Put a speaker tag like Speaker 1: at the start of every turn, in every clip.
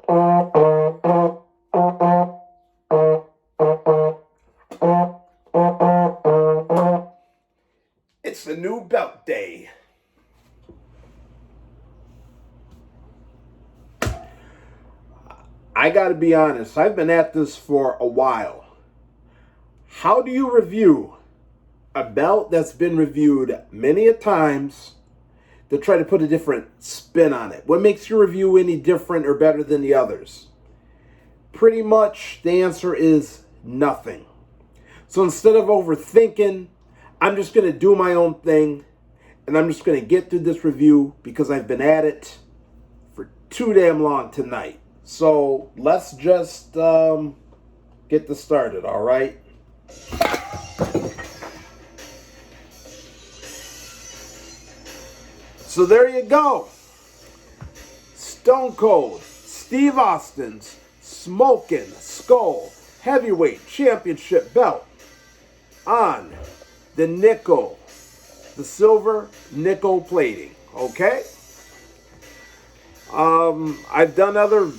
Speaker 1: It's the new belt day. I gotta be honest, I've been at this for a while. How do you review a belt that's been reviewed many a times to try to put a different spin on it? What makes your review any different or better than the others? Pretty much the answer is nothing. So instead of overthinking, I'm just going to do my own thing, and I'm just going to get through this review because I've been at it for too damn long tonight. So let's just get this started, all right? So there you go. Stone Cold Steve Austin's Smoking Skull Heavyweight Championship belt on the nickel, the silver nickel plating, okay? I've done other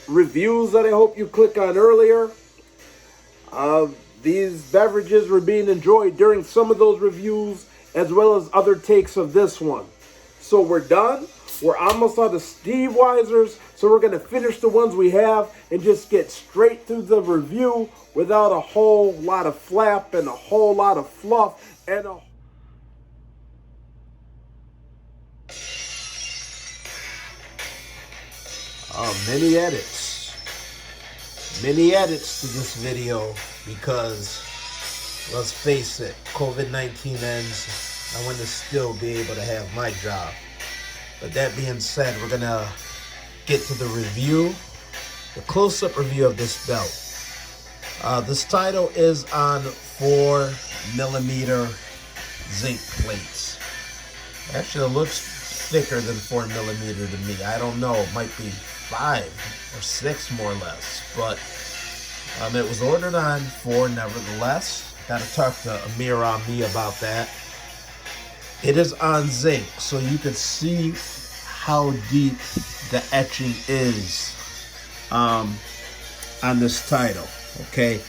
Speaker 1: reviews that I hope you click on earlier. These beverages were being enjoyed during some of those reviews as well as other takes of this one. So we're done. We're almost out of Steve Weisers, so we're going to finish the ones we have and just get straight through the review without a whole lot of flap and a whole lot of fluff and a... Many edits to this video because, let's face it, COVID-19 ends, I want to still be able to have my job. But that being said, we're gonna get to the review, the close-up review of this belt. This title is on 4mm zinc plates. Actually, it looks thicker than 4mm to me. I don't know, it might be 5 or 6 more or less, but it was ordered on 4 nevertheless. Gotta talk to Amir on me about that. It is on zinc, so you can see how deep the etching is on this title, okay?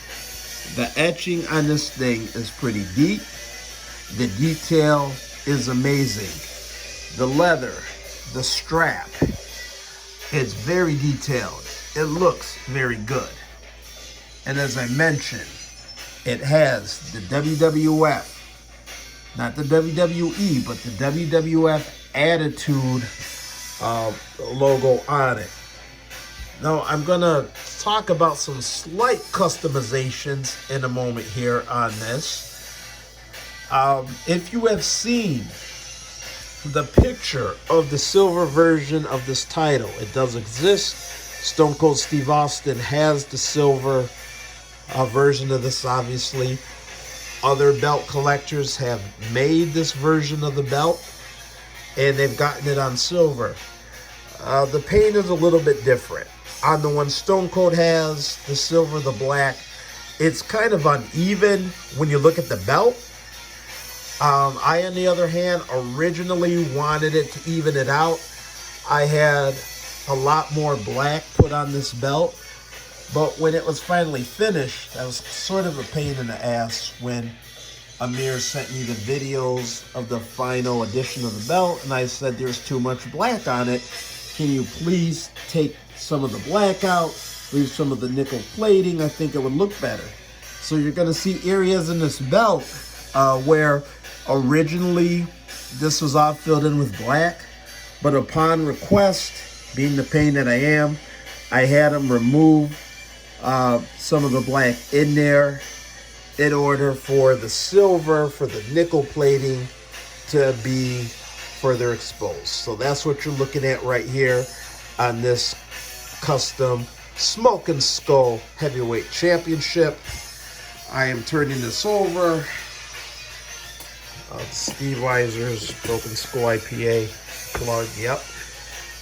Speaker 1: The etching on this thing is pretty deep. The detail is amazing. The leather, the strap, it's very detailed. It looks very good. And as I mentioned, it has the WWF, not the WWE, but the WWF Attitude logo on it. Now, I'm going to talk about some slight customizations in a moment here on this. If you have seen the picture of the silver version of this title, it does exist. Stone Cold Steve Austin has the silver version of this, obviously. Other belt collectors have made this version of the belt, and they've gotten it on silver. The paint is a little bit different. On the one Stone Cold has, the silver, the black, it's kind of uneven when you look at the belt. I, on the other hand, originally wanted it to even it out. I had a lot more black put on this belt, but when it was finally finished, that was sort of a pain in the ass when Amir sent me the videos of the final edition of the belt, and I said there's too much black on it. Can you please take some of the black out, leave some of the nickel plating? I think it would look better. So you're going to see areas in this belt where originally this was all filled in with black, but upon request, being the pain that I am, I had them remove some of the black in there in order for the silver, for the nickel plating to be further exposed. So that's what you're looking at right here on this custom Smoking Skull Heavyweight Championship. I am turning this over. Steve Weiser's Broken Skull IPA plug, yep.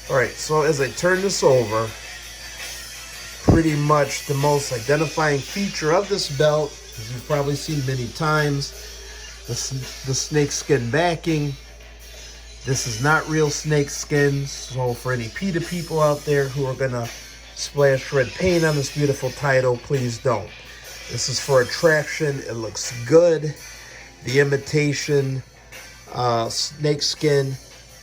Speaker 1: All right, so as I turn this over, pretty much the most identifying feature of this belt, as you've probably seen many times, the snakeskin backing. This is not real snakeskin, so for any PETA people out there who are gonna splash red paint on this beautiful title. Please don't. This is for attraction. It looks good. The imitation snake skin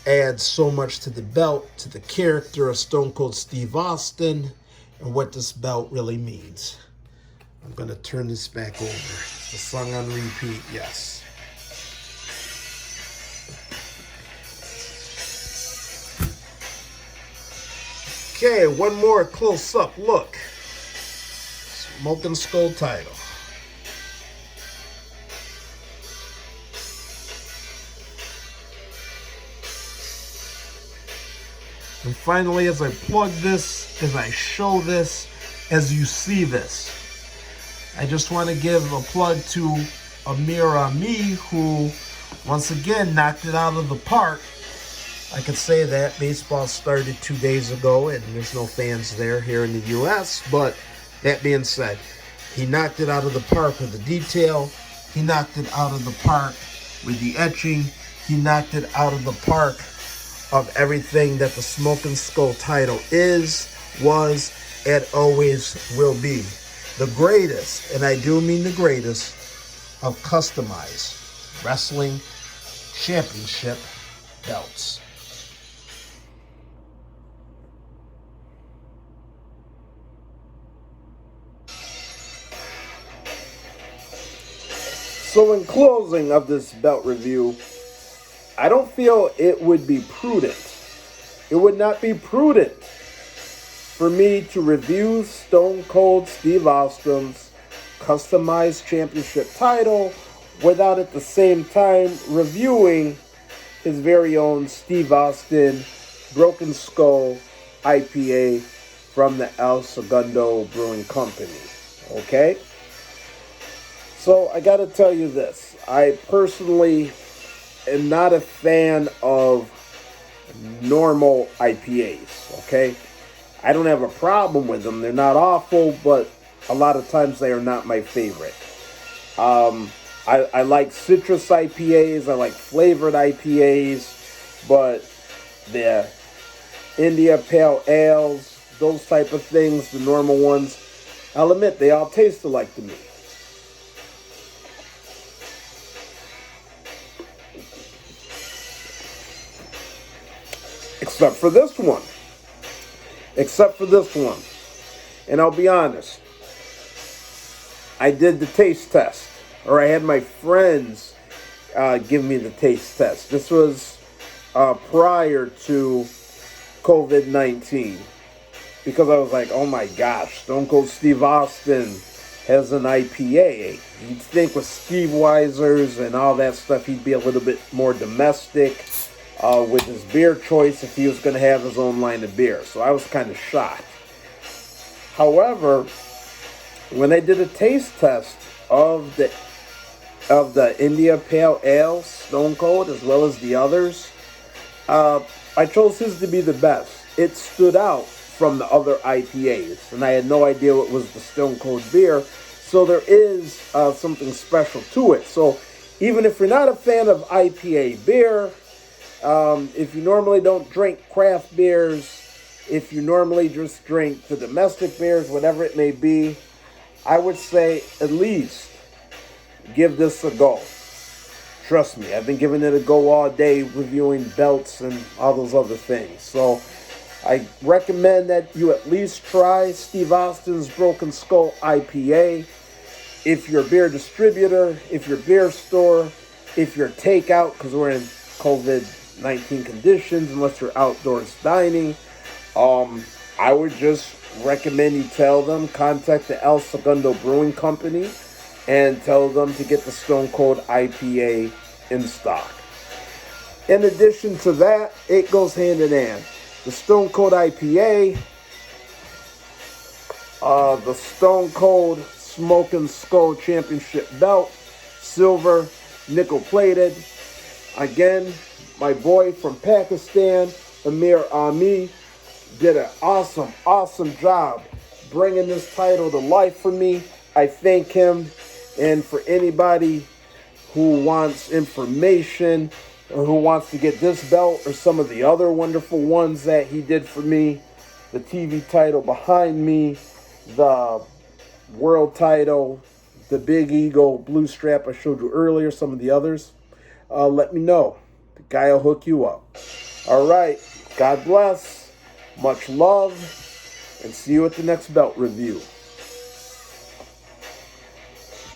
Speaker 1: adds so much to the belt, to the character of Stone Cold Steve Austin, and what this belt really means. I'm going to turn this back over. The song on repeat, yes. Okay, one more close-up look. Smoking Skull title. And finally, as I plug this, as I show this, as you see this, I just want to give a plug to Amir Ami, who once again knocked it out of the park. I could say that. Baseball started 2 days ago, and there's no fans there here in the U.S., but that being said, he knocked it out of the park with the detail. He knocked it out of the park with the etching. He knocked it out of the park of everything that the Smoking Skull title is, was, and always will be. The greatest, and I do mean the greatest, of customized wrestling championship belts. So in closing of this belt review, I don't feel it would be prudent. It would not be prudent for me to review Stone Cold Steve Austin's customized championship title without at the same time reviewing his very own Steve Austin Broken Skull IPA from the El Segundo Brewing Company. Okay? So I gotta tell you this. I personally am not a fan of normal IPAs, okay? I don't have a problem with them. They're not awful, but a lot of times they are not my favorite. I like citrus IPAs. I like flavored IPAs, but the India Pale Ales, those type of things, the normal ones, I'll admit they all taste alike to me. Except for this one. And I'll be honest, I did the taste test, or I had my friends give me the taste test. This was prior to COVID-19, because I was like, oh my gosh, Stone Cold Steve Austin has an IPA. You'd think with Steve Weisers and all that stuff, he'd be a little bit more domestic with his beer choice if he was going to have his own line of beer. So I was kind of shocked. However, when I did a taste test of the India Pale Ale Stone Cold as well as the others, I chose his to be the best. It stood out from the other IPAs, and I had no idea what was the Stone Cold beer. So there is something special to it. So even if you're not a fan of IPA beer, if you normally don't drink craft beers, if you normally just drink the domestic beers, whatever it may be, I would say at least give this a go. Trust me, I've been giving it a go all day, reviewing belts and all those other things. So I recommend that you at least try Steve Austin's Broken Skull IPA. If you're a beer distributor, if you're a beer store, if you're takeout, because we're in COVID-19 conditions, unless you're outdoors dining, I would just recommend you tell them, contact the El Segundo Brewing Company and tell them to get the Stone Cold IPA in stock. In addition to that, it goes hand in hand. The Stone Cold IPA, the Stone Cold Smoking Skull Championship belt, silver, nickel plated. Again, my boy from Pakistan, Amir Ami, did an awesome job bringing this title to life for me. I thank him. And for anybody who wants information or who wants to get this belt or some of the other wonderful ones that he did for me, the TV title behind me, the world title, the Big Eagle blue strap I showed you earlier, some of the others, let me know. The guy will hook you up. All right. God bless. Much love. And see you at the next belt review.